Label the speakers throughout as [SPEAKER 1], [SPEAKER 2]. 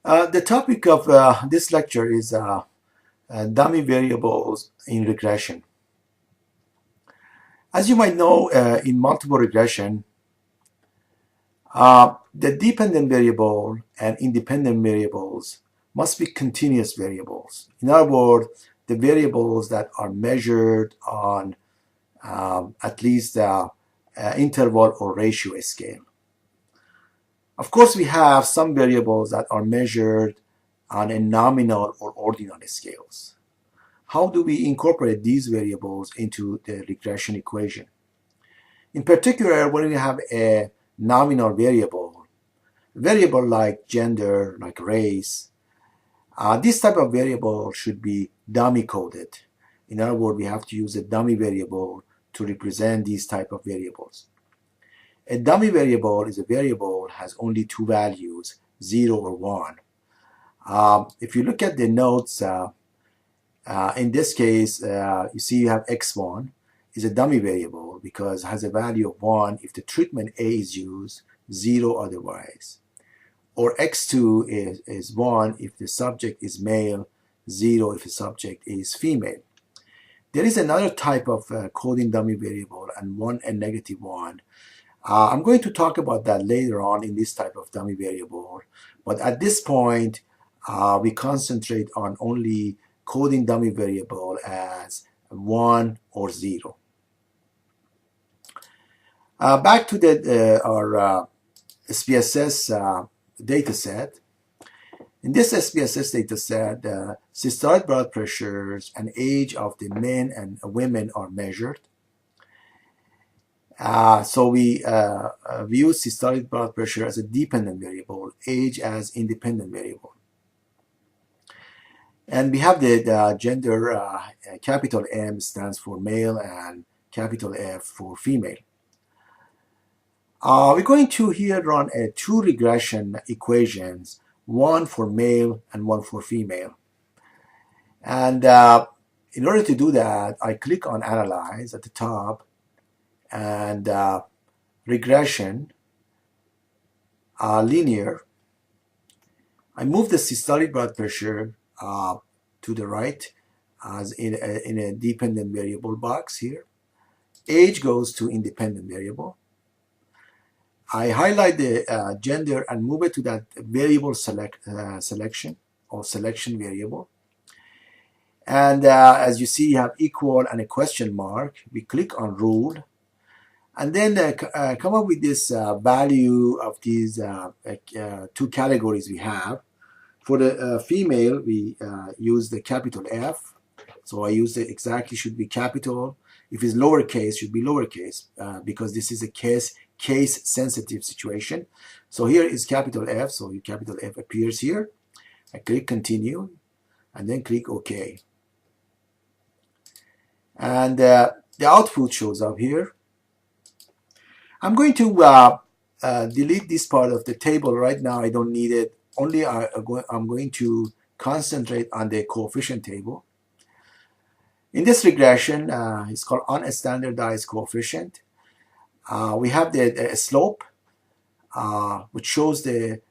[SPEAKER 1] The topic of this lecture is dummy variables in regression. As you might know, in multiple regression, the dependent variable and independent variables must be continuous variables. In other words, the variables that are measured on at least interval or ratio scale. Of course, we have some variables that are measured on a nominal or ordinal scales. How do we incorporate these variables into the regression equation? In particular, when we have a nominal variable like gender, like race, this type of variable should be dummy coded. In other words, we have to use a dummy variable to represent these type of variables. A dummy variable is a variable that has only two values, 0 or 1. If you look at the notes, in this case, you see you have x1 is a dummy variable because it has a value of 1 if the treatment A is used, 0 otherwise. Or x2 is 1 if the subject is male, 0 if the subject is female. There is another type of coding dummy variable and one a negative one. I'm going to talk about that later on in this type of dummy variable. But at this point, we concentrate on only coding dummy variable as 1 or 0. Back to our SPSS data set. In this SPSS data set, systolic blood pressures and age of the men and women are measured. So we view systolic blood pressure as a dependent variable, age as independent variable. And we have the gender, capital M stands for male and capital F for female. We're going to here run two regression equations, one for male and one for female. And in order to do that, I click on Analyze at the top and regression, linear. I move the systolic blood pressure to the right as in a dependent variable box here. Age goes to independent variable. I highlight the gender and move it to that variable selection or selection variable. And as you see, you have equal and a question mark. We click on rule and then come up with this value of these two categories we have. For the female, we use the capital F. So I use the exactly should be capital. If it's lowercase, should be lowercase because this is a case sensitive situation. So here is capital F. So capital F appears here. I click continue and then click OK. And the output shows up here. I'm going to delete this part of the table right now. I don't need it. Only I'm going to concentrate on the coefficient table. In this regression, it's called unstandardized coefficient. We have the slope, which shows the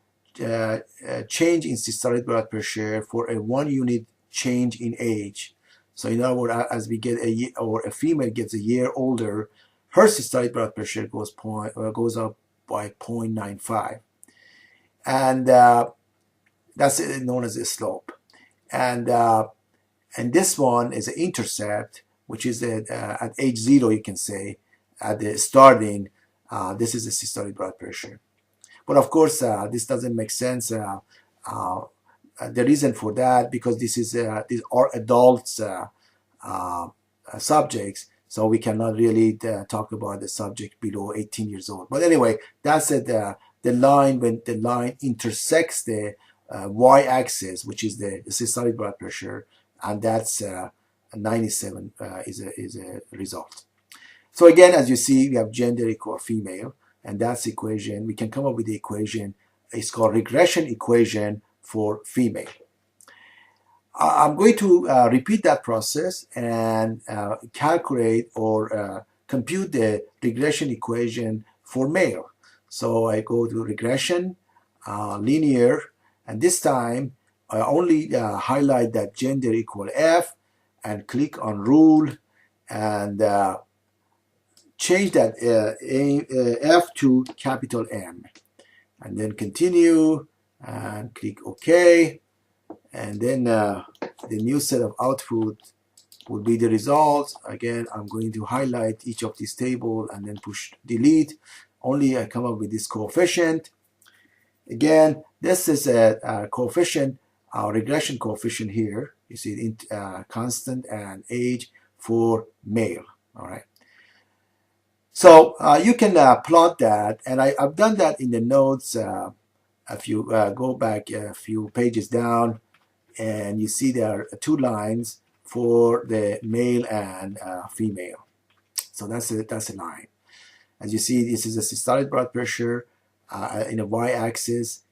[SPEAKER 1] change in systolic blood pressure for a 1 unit change in age. So in other words, as we get a year, or a female gets a year older, her systolic blood pressure goes up by 0.95. And that's known as a slope. And this one is an intercept, which is at age 0, you can say, at the starting, this is the systolic blood pressure. But of course, this doesn't make sense. The reason for that, because these are adults subjects, so we cannot really talk about the subject below 18 years old. But anyway, that's the line when the line intersects the y-axis, which is the systolic blood pressure, and that's 97 is a result. So again, as you see, we have gender equal female, and that's the equation. We can come up with the equation. It's called regression equation for female. I'm going to repeat that process and calculate or compute the regression equation for male. So I go to regression, linear, And this time, I only highlight that gender equal F and click on rule and change that F to capital M. And then continue and click OK. And then the new set of output will be the results. Again, I'm going to highlight each of these tables and then push delete. Only I come up with this coefficient. Again, this is a coefficient, our regression coefficient here. You see constant and age for male. All right. So you can plot that, and I've done that in the notes. If you go back a few pages down, and you see there are two lines for the male and female. So that's a line. As you see, this is a systolic blood pressure in a y-axis.